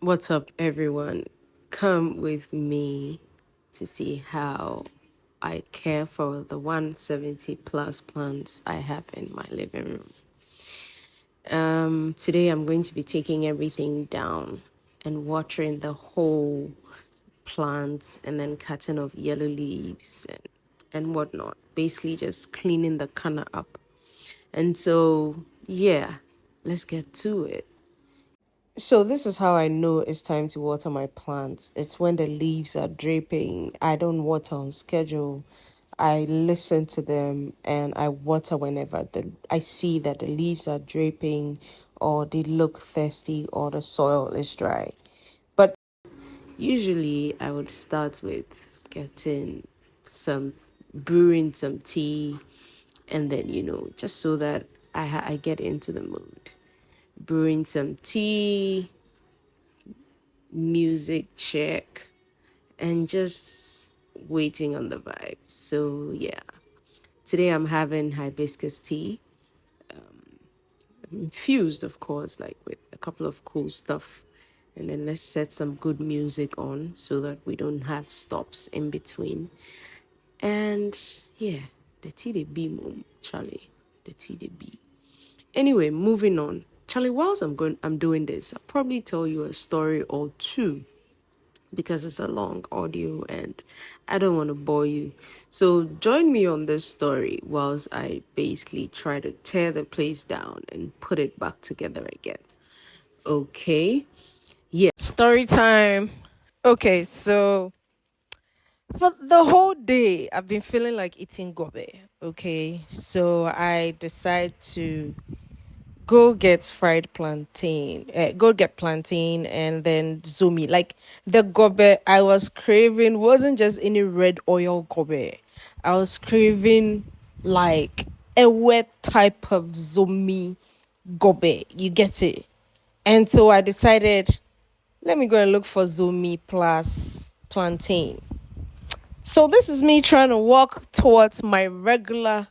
What's up, everyone? Come with me to see how I care for the 170 plus plants I have in my living room. Today, I'm going to be taking everything down and watering the whole plants and then cutting off yellow leaves and whatnot. Basically, just cleaning the corner up. And so, yeah, let's get to it. So this is how I know it's time to water my plants. It's when the leaves are draping. I don't water on schedule. I listen to them and I water whenever I see that the leaves are draping or they look thirsty or the soil is dry. But usually I would start with getting some brewing some tea and then just so that I get into the mood. Brewing some tea, music check, and just waiting on the vibe. So yeah, today I'm having hibiscus tea, infused of course, like with a couple of cool stuff. And then let's set some good music on so that we don't have stops in between. And yeah, the tea they be, mom, Charlie, the tea they be. Anyway, moving on. Charlie, whilst I'm doing this, I'll probably tell you a story or two because it's a long audio and I don't want to bore you. So join me on this story whilst I basically try to tear the place down and put it back together again. Okay? Yeah. Story time. Okay, so for the whole day, I've been feeling like eating gobe. Okay, so I decide to go get fried plantain, go get plantain and then zumi. Like the gobe I was craving wasn't just any red oil gobe. I was craving like a wet type of zumi gobe. You get it? And so I decided, let me go and look for zumi plus plantain. So this is me trying to walk towards my regular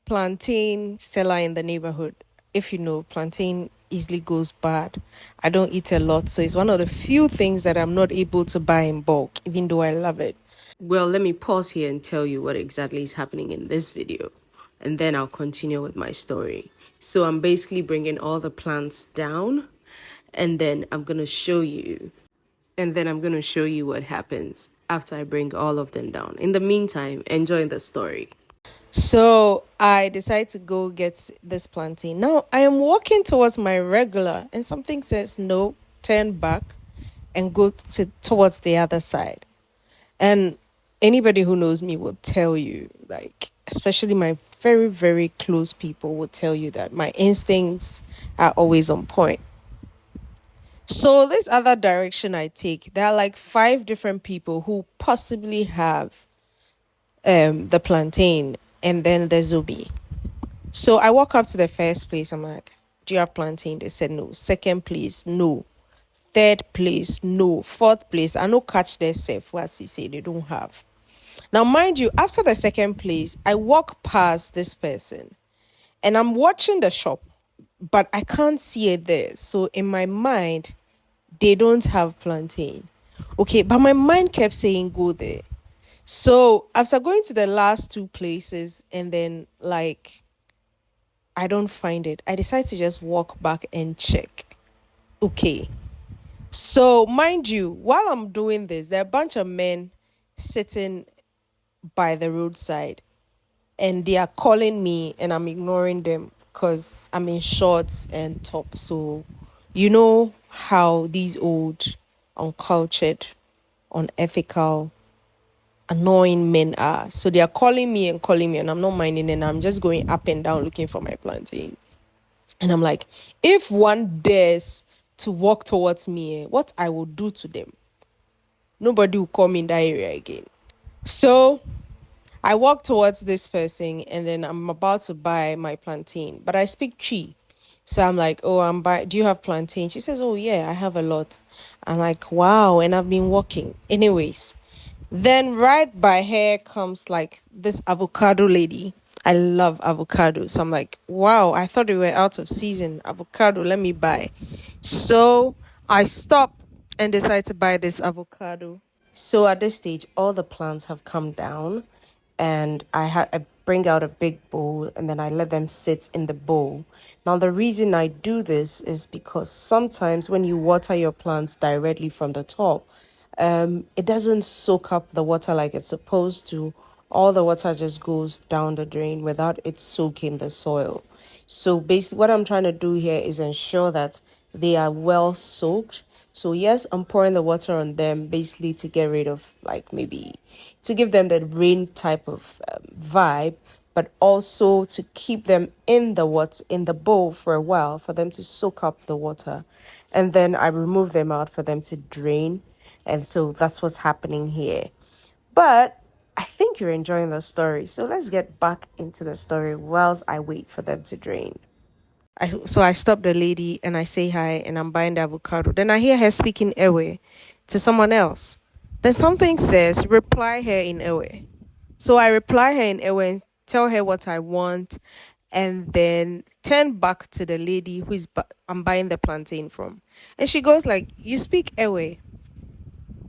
plantain seller in the neighborhood. If you know, plantain easily goes bad. I don't eat a lot, so it's one of the few things that I'm not able to buy in bulk, even though I love it. Well, let me pause here and tell you what exactly is happening in this video, and then I'll continue with my story. So I'm basically bringing all the plants down, and then I'm going to show you what happens after I bring all of them down. In the meantime, enjoy the story. So I decide to go get this plantain. Now I am walking towards my regular and something says no, turn back and go towards the other side. And anybody who knows me will tell you, like, especially my very, very close people will tell you that my instincts are always on point. So this other direction I take, there are like 5 different people who possibly have the plantain and then the zubi. So I walk up to the first place. I'm like, do you have plantain? They said no. Second place, no. Third place, no. Fourth place, I no catch their safe. What he say they don't have. Now, mind you, after the second place, I walk past this person and I'm watching the shop, but I can't see it there. So in my mind, they don't have plantain. Okay, but my mind kept saying go there. So after going to the last 2 places and then like I don't find it, I decide to just walk back and check. Okay. So mind you, while I'm doing this, there are a bunch of men sitting by the roadside and they are calling me and I'm ignoring them because I'm in shorts and top. So you know how these old, uncultured, unethical, annoying men are. So they are calling me and I'm not minding and I'm just going up and down looking for my plantain. And I'm like, if one dares to walk towards me, what I will do to them. Nobody will call me in that area again. So I walk towards this person and then I'm about to buy my plantain, but I speak Chi. So I'm like, oh, do you have plantain? She says, oh yeah, I have a lot. I'm like, wow. And I've been walking. Anyways, then right by her comes like this avocado lady. I love avocado. So I'm like, wow, I thought we were out of season. Avocado, let me buy. So I stop and decide to buy this avocado. So at this stage, all the plants have come down, and I bring out a big bowl and then I let them sit in the bowl. Now the reason I do this is because sometimes when you water your plants directly from the top, it doesn't soak up the water like it's supposed to. All the water just goes down the drain without it soaking the soil. So basically, what I'm trying to do here is ensure that they are well soaked. So yes, I'm pouring the water on them basically to get rid of, like, maybe to give them the rain type of vibe, but also to keep them in the in the bowl for a while for them to soak up the water, and then I remove them out for them to drain. And so that's what's happening here. But I think you're enjoying the story. So let's get back into the story whilst I wait for them to drain. So I stop the lady and I say hi and I'm buying the avocado. Then I hear her speaking Ewe to someone else. Then something says, reply her in Ewe. So I reply her in Ewe and tell her what I want, and then turn back to the lady I'm buying the plantain from. And she goes like, you speak Ewe?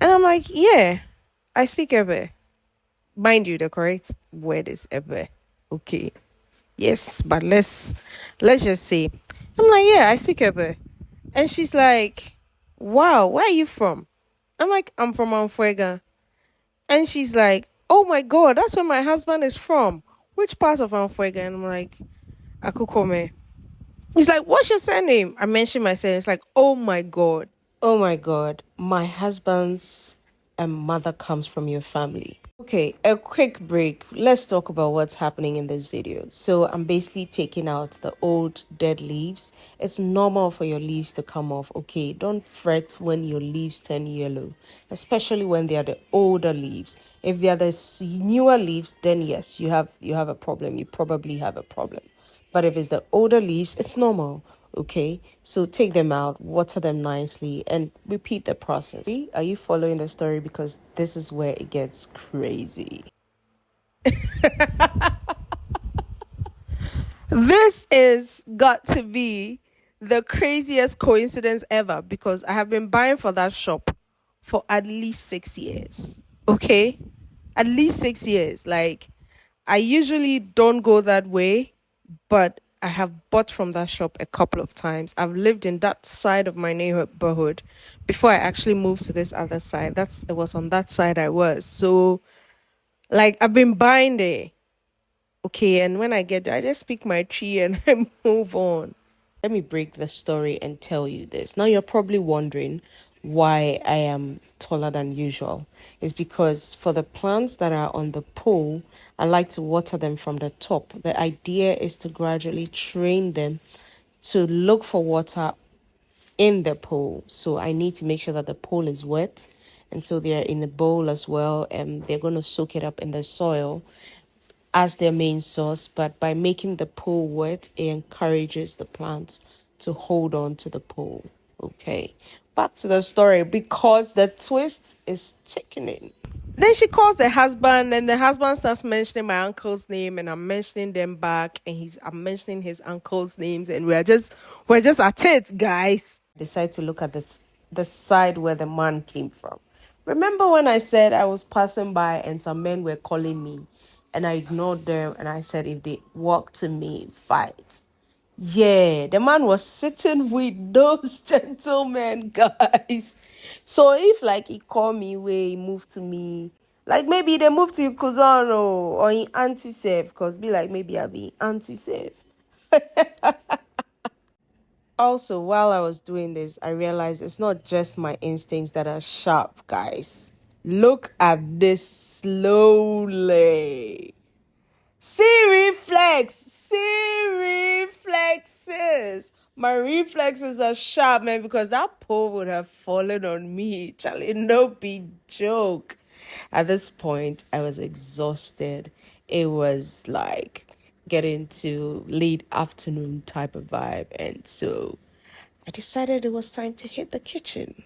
And I'm like, yeah, I speak Ewe. Mind you, the correct word is Ewe. Okay. Yes, but let's just say. I'm like, yeah, I speak Ewe. And she's like, wow, where are you from? I'm like, I'm from Anfuega. And she's like, oh my God, that's where my husband is from. Which part of Anfuega? And I'm like, Akukome. He's like, what's your surname? I mentioned my surname. It's like, oh my God. Oh my God. My husband's mother comes from your family. Okay, a quick break. Let's talk about what's happening in this video. So I'm basically taking out the old dead leaves. It's normal for your leaves to come off, okay? Don't fret when your leaves turn yellow, especially when they are the older leaves. If they are the newer leaves, then yes, you have a problem. You probably have a problem. But if it's the older leaves, it's normal. Okay, so take them out, water them nicely, and repeat the process. Are you following the story? Because this is where it gets crazy. This is got to be the craziest coincidence ever, because I have been buying for that shop for at least 6 years. Okay, at least 6 years. Like, I usually don't go that way, but I have bought from that shop a couple of times. I've lived in that side of my neighborhood before I actually moved to this other side. It was on that side I was. So, like, I've been buying there. Okay, and when I get there, I just pick my tree and I move on. Let me break the story and tell you this. Now you're probably wondering why I am taller than usual. It's because for the plants that are on the pole, I like to water them from the top. The idea is to gradually train them to look for water in the pole. So I need to make sure that the pole is wet. And so they're in the bowl as well, and they're going to soak it up in the soil as their main source. But by making the pole wet, it encourages the plants to hold on to the pole. Okay, back to the story, because the twist is thickening. Then she calls the husband, and the husband starts mentioning my uncle's name, and I'm mentioning them back, and I'm mentioning his uncle's names, and we're just at it, guys. Decide to look at the side where the man came from. Remember when I said I was passing by and some men were calling me, and I ignored them, and I said if they walk to me, fight. Yeah, the man was sitting with those gentlemen, guys. So if, like, he called me where he moved to me, like maybe they moved to Kuzano or in anti-safe, because be like, maybe I'll be anti-safe. Also, while I was doing this, I realized it's not just my instincts that are sharp, guys. Look at this slowly. See reflexes. My reflexes are sharp, man, because that pole would have fallen on me. Charlie, no big joke. At this point, I was exhausted. It was like getting to late afternoon type of vibe. And so I decided it was time to hit the kitchen.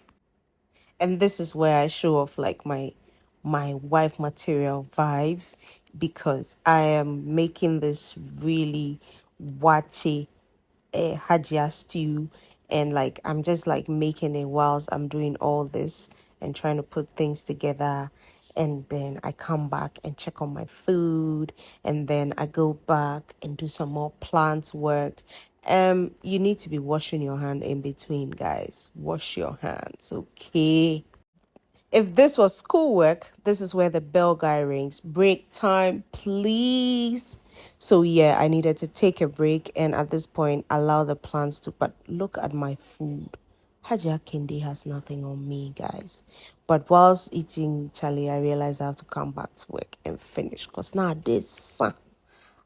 And this is where I show off, like, my wife material vibes, because I am making this really wachi hajia stew, and like I'm just like making it whilst I'm doing all this and trying to put things together. And then I come back and check on my food, and then I go back and do some more plant work. You need to be washing your hand in between, guys. Wash your hands, okay? If this was schoolwork, this is where the bell guy rings. Break time, please. So yeah, I needed to take a break and at this point allow the plants to. But look at my food. Haja Kindi has nothing on me, guys. But whilst eating Charlie, I realized I have to come back to work and finish. Because now this.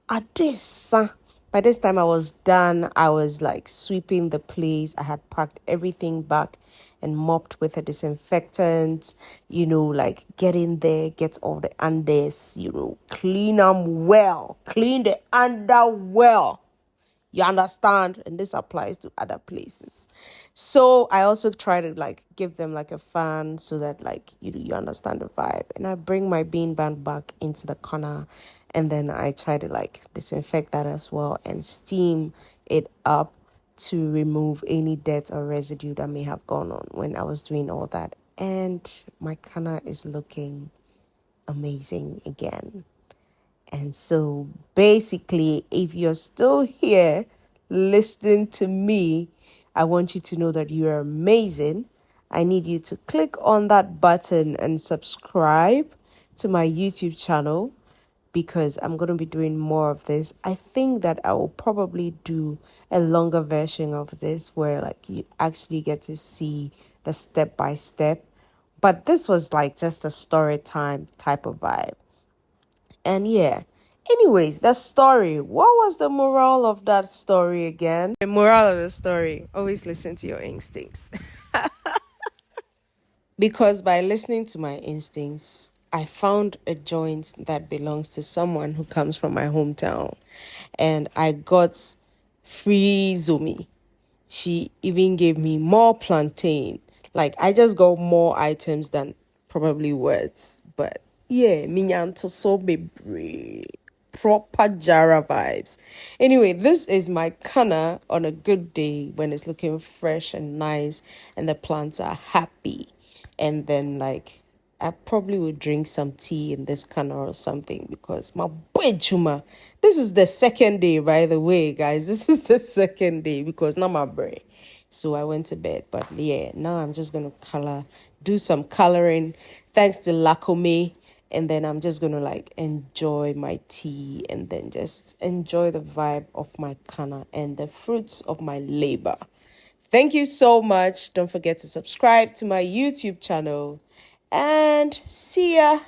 By this time I was done. I was like sweeping the place. I had packed everything back and mopped with a disinfectant, like get in there, get all the unders, clean them well, clean the under well. You understand? And this applies to other places. So I also try to like give them like a fan so that like you understand the vibe. And I bring my bean bag back into the corner, and then I try to like disinfect that as well and steam it up to remove any dirt or residue that may have gone on when I was doing all that. And my corner is looking amazing again. And so basically, if you're still here listening to me, I want you to know that you are amazing. I need you to click on that button and subscribe to my YouTube channel because I'm going to be doing more of this. I think that I will probably do a longer version of this where like you actually get to see the step by step. But this was like just a story time type of vibe. And yeah. Anyways, that story. What was the moral of that story again? The moral of the story, always listen to your instincts. Because by listening to my instincts, I found a joint that belongs to someone who comes from my hometown. And I got free Zomi. She even gave me more plantain. Like, I just got more items than probably words. But yeah, minyanto so bebre. Proper Jara vibes. Anyway, this is my kana on a good day when it's looking fresh and nice and the plants are happy. And then like I probably would drink some tea in this kana or something because my boy Juma. This is the second day, by the way, guys. This is the second day because not my brain. So I went to bed. But yeah, now I'm just gonna do some coloring. Thanks to Lacome. And then I'm just gonna like enjoy my tea and then just enjoy the vibe of my kana and the fruits of my labor. Thank you so much. Don't forget to subscribe to my YouTube channel and see ya.